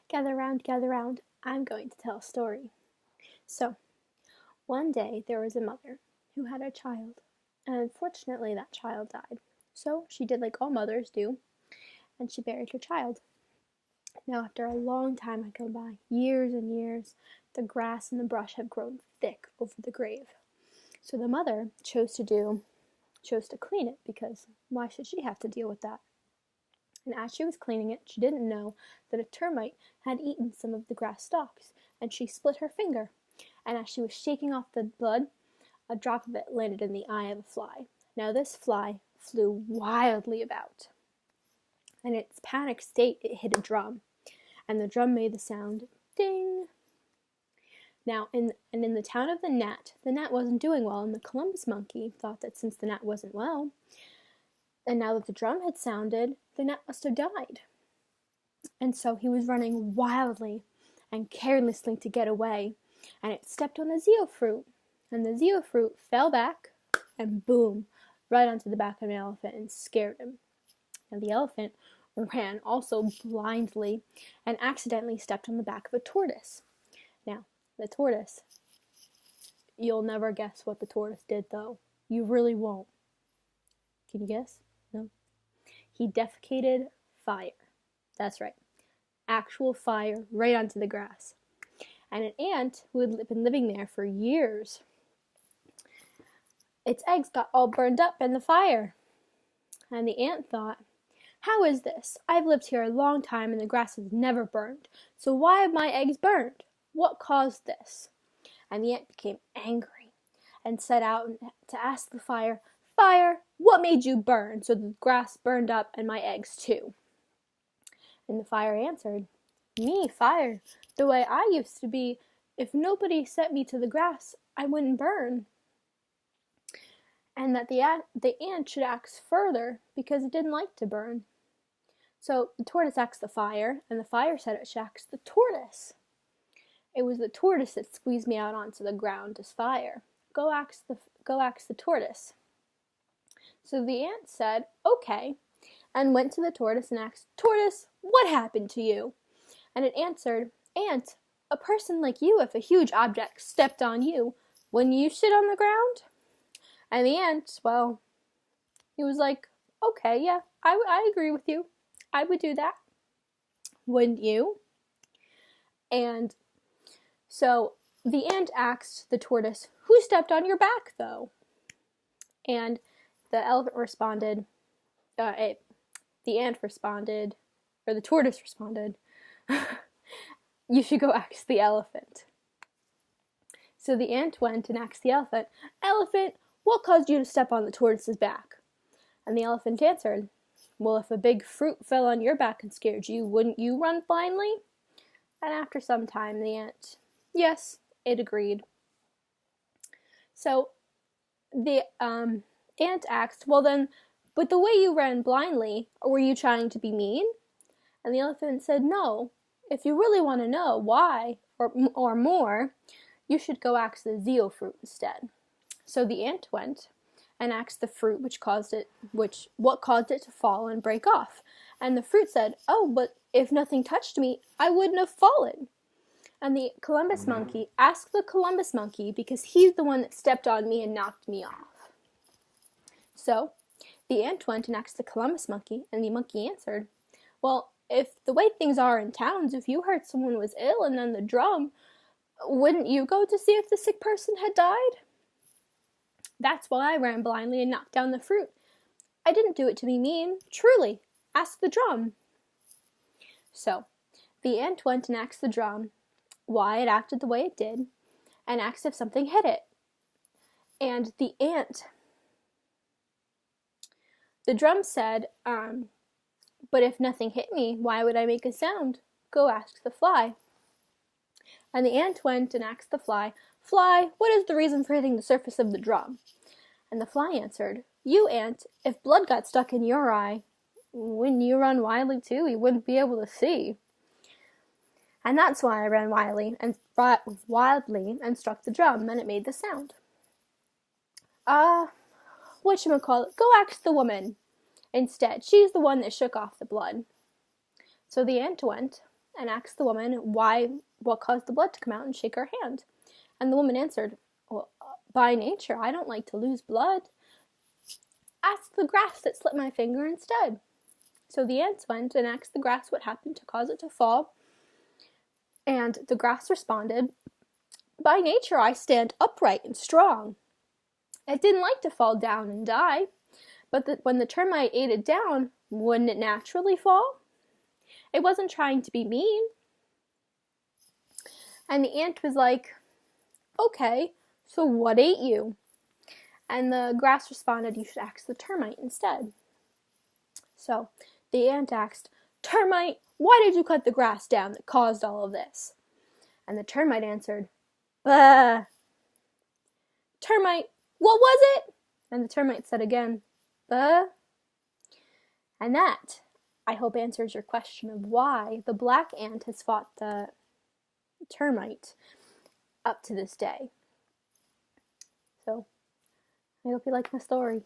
Gather round, I'm going to tell a story. So, one day there was a mother who had a child, and unfortunately that child died. So she did like all mothers do, and she buried her child. Now, after a long time had gone by, years and years, the grass and the brush had grown thick over the grave. So the mother chose to clean it because why should she have to deal with that? And as she was cleaning it, she didn't know that a termite had eaten some of the grass stalks, and she split her finger. And as she was shaking off the blood, a drop of it landed in the eye of a fly. Now this fly flew wildly about. In its panicked state, it hit a drum, and the drum made the sound ding. Now, in the town of the gnat wasn't doing well, and the Columbus monkey thought that since the gnat wasn't well, and now that the drum had sounded, the gnat must have died. And so he was running wildly and carelessly to get away, and it stepped on a zeo fruit, and the zeo fruit fell back, and boom, right onto the back of an elephant and scared him. Now the elephant ran also blindly and accidentally stepped on the back of a tortoise. Now, the tortoise, you'll never guess what the tortoise did though. You really won't. Can you guess? No. He defecated fire. That's right. Actual fire right onto the grass. And an ant who had been living there for years, its eggs got all burned up in the fire. And the ant thought, how is this? I've lived here a long time and the grass has never burned. So why have my eggs burned? What caused this? And the ant became angry and set out to ask the fire, Fire, what made you burn so the grass burned up and my eggs too? And the fire answered, me, fire, the way I used to be, if nobody set me to the grass, I wouldn't burn. And that the ant should ask further because it didn't like to burn. So the tortoise asked the fire, and the fire said it should ask the tortoise. It was the tortoise that squeezed me out onto the ground as fire. Go ask the tortoise. So the ant said, okay, and went to the tortoise and asked, Tortoise, what happened to you? And it answered, Ant, a person like you, if a huge object stepped on you, wouldn't you sit on the ground? And the ant, well, he was like, okay, yeah, I agree with you. I would do that. Wouldn't you? And so the ant asked the tortoise, who stepped on your back, though? And the elephant responded, the tortoise responded, you should go ask the elephant. So the ant went and asked the elephant, Elephant, what caused you to step on the tortoise's back? And the elephant answered, well, if a big fruit fell on your back and scared you, wouldn't you run blindly? And after some time, the ant, yes, it agreed. So the ant asked, well then, but the way you ran blindly, were you trying to be mean? And the elephant said, no, if you really want to know why, or more, you should go ask the zeo fruit instead. So the ant went and asked the fruit what caused it to fall and break off. And the fruit said, oh, but if nothing touched me, I wouldn't have fallen. And the Columbus monkey asked the Columbus monkey because he's the one that stepped on me and knocked me off. So the ant went and asked the Columbus monkey, and the monkey answered, well, if the way things are in towns, if you heard someone was ill and then the drum, wouldn't you go to see if the sick person had died? That's why I ran blindly and knocked down the fruit. I didn't do it to be mean. Truly, ask the drum. So the ant went and asked the drum why it acted the way it did, and asked if something hit it. And the drum said, but if nothing hit me, why would I make a sound? Go ask the fly. And the ant went and asked the fly, Fly, what is the reason for hitting the surface of the drum? And the fly answered, you, ant, if blood got stuck in your eye, wouldn't you run wildly too? You wouldn't be able to see. And that's why I ran wildly and struck the drum, and it made the sound. Whatchamacallit, go ask the woman instead. She's the one that shook off the blood. So the ant went and asked the woman what caused the blood to come out and shake her hand. And the woman answered, well, by nature, I don't like to lose blood. Ask the grass that slit my finger instead. So the ants went and asked the grass what happened to cause it to fall. And the grass responded, by nature, I stand upright and strong. It didn't like to fall down and die, but when the termite ate it down, wouldn't it naturally fall? It wasn't trying to be mean. And the ant was like, okay, so what ate you? And the grass responded, you should ask the termite instead. So the ant asked, termite, why did you cut the grass down that caused all of this? And the termite answered, bah. Termite, what was it? And the termite said again, bah. And that, I hope, answers your question of why the black ant has fought the termite up to this day. So, I hope you like my story.